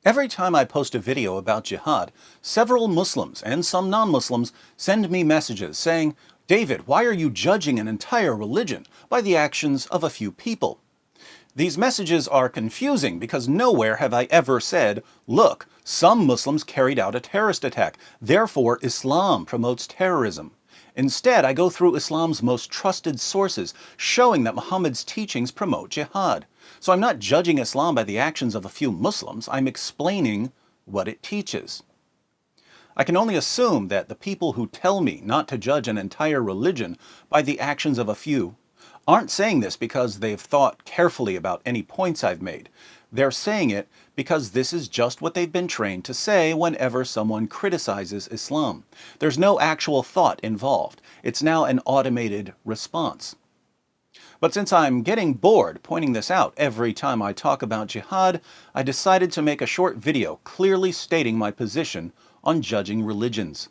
Every time I post a video about jihad, several Muslims and some non-Muslims send me messages saying, "David, why are you judging an entire religion by the actions of a few people?" These messages are confusing because nowhere have I ever said, "Look, some Muslims carried out a terrorist attack, therefore Islam promotes terrorism." Instead, I go through Islam's most trusted sources, showing that Muhammad's teachings promote jihad. So I'm not judging Islam by the actions of a few Muslims, I'm explaining what it teaches. I can only assume that the people who tell me not to judge an entire religion by the actions of a few aren't saying this because they've thought carefully about any points I've made. They're saying it because this is just what they've been trained to say whenever someone criticizes Islam. There's no actual thought involved. It's now an automated response. But since I'm getting bored pointing this out every time I talk about jihad, I decided to make a short video clearly stating my position on judging religions.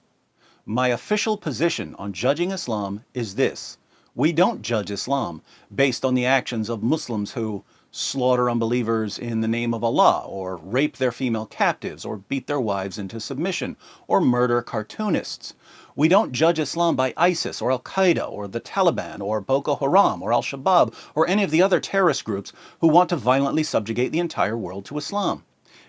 My official position on judging Islam is this: we don't judge Islam based on the actions of Muslims who slaughter unbelievers in the name of Allah, or rape their female captives, or beat their wives into submission, or murder cartoonists. We don't judge Islam by ISIS, or Al-Qaeda, or the Taliban, or Boko Haram, or Al-Shabaab, or any of the other terrorist groups who want to violently subjugate the entire world to Islam.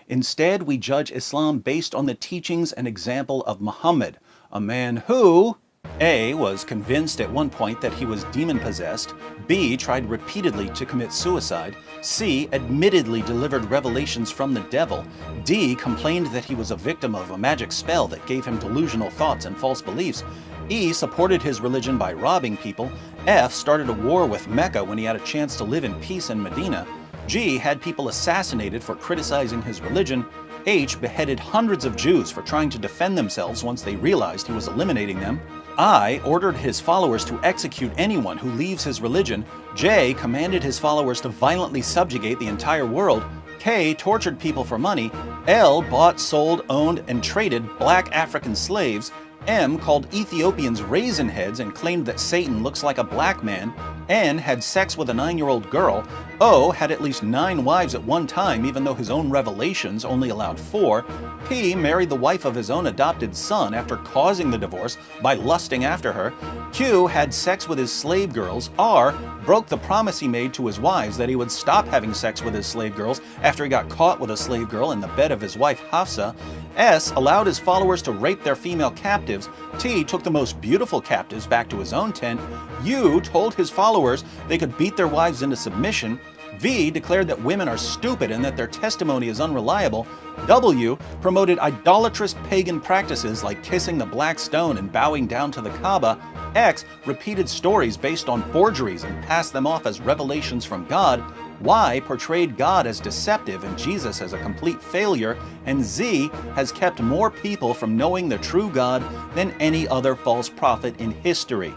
Instead, we judge Islam based on the teachings and example of Muhammad, a man who A. was convinced at one point that he was demon-possessed, B. tried repeatedly to commit suicide, C. admittedly delivered revelations from the devil, D. complained that he was a victim of a magic spell that gave him delusional thoughts and false beliefs, E. supported his religion by robbing people, F. started a war with Mecca when he had a chance to live in peace in Medina, G. had people assassinated for criticizing his religion, H. beheaded hundreds of Jews for trying to defend themselves once they realized he was eliminating them, I. ordered his followers to execute anyone who leaves his religion, J. commanded his followers to violently subjugate the entire world, K. tortured people for money, L. bought, sold, owned, and traded black African slaves, M. called Ethiopians raisin heads and claimed that Satan looks like a black man, N. had sex with a 9-year-old girl, O. had at least 9 wives at one time even though his own revelations only allowed 4, P. married the wife of his own adopted son after causing the divorce by lusting after her, Q. had sex with his slave girls, R. broke the promise he made to his wives that he would stop having sex with his slave girls after he got caught with a slave girl in the bed of his wife Hafsa, S. allowed his followers to rape their female captives, T. took the most beautiful captives back to his own tent, U. told his followers they could beat their wives into submission, V. declared that women are stupid and that their testimony is unreliable, W. promoted idolatrous pagan practices like kissing the black stone and bowing down to the Kaaba, X. repeated stories based on forgeries and passed them off as revelations from God, Y. portrayed God as deceptive and Jesus as a complete failure, and Z. has kept more people from knowing the true God than any other false prophet in history.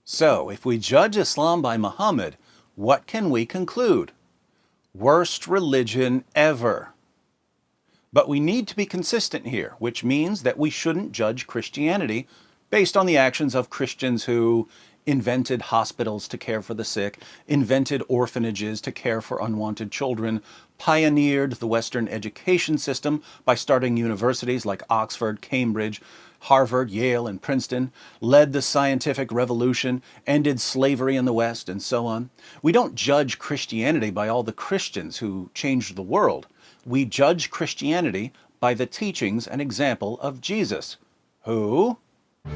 So, if we judge Islam by Muhammad, what can we conclude? Worst religion ever. But we need to be consistent here, which means that we shouldn't judge Christianity based on the actions of Christians who invented hospitals to care for the sick, invented orphanages to care for unwanted children, pioneered the Western education system by starting universities like Oxford, Cambridge, Harvard, Yale, and Princeton, led the scientific revolution, ended slavery in the West, and so on. We don't judge Christianity by all the Christians who changed the world. We judge Christianity by the teachings and example of Jesus, who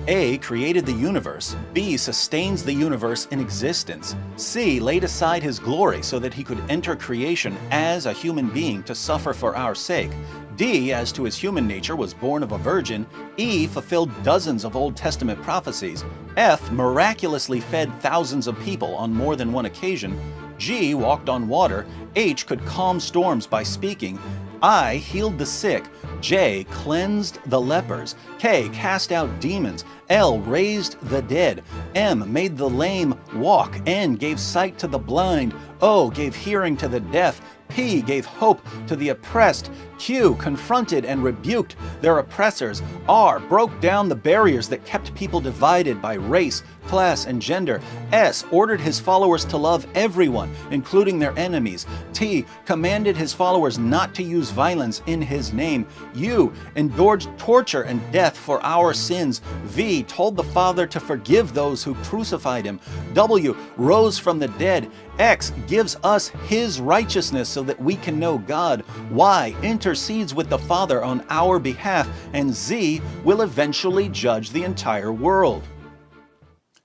A. created the universe, B. sustains the universe in existence, C. laid aside his glory so that he could enter creation as a human being to suffer for our sake, D. as to his human nature was born of a virgin, E. fulfilled dozens of Old Testament prophecies, F. miraculously fed thousands of people on more than one occasion, G. walked on water, H. could calm storms by speaking, I. healed the sick, J. cleansed the lepers, K. cast out demons, L. raised the dead, M. made the lame walk, N. gave sight to the blind, O. gave hearing to the deaf, P. gave hope to the oppressed, Q confronted and rebuked their oppressors. R broke down the barriers that kept people divided by race, class, and gender. S ordered his followers to love everyone, including their enemies. T commanded his followers not to use violence in his name. U endured torture and death for our sins. V told the Father to forgive those who crucified him. W rose from the dead. X gives us his righteousness so that we can know God. Y intercedes with the Father on our behalf. And Z will eventually judge the entire world.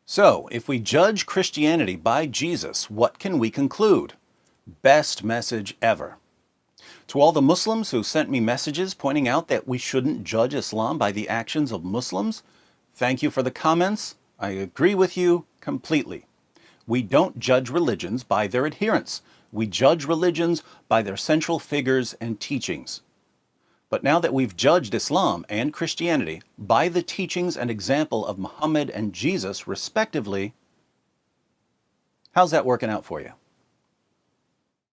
So, if we judge Christianity by Jesus, what can we conclude? Best message ever. To all the Muslims who sent me messages pointing out that we shouldn't judge Islam by the actions of Muslims, thank you for the comments. I agree with you completely. We don't judge religions by their adherents. We judge religions by their central figures and teachings. But now that we've judged Islam and Christianity by the teachings and example of Muhammad and Jesus, respectively, how's that working out for you?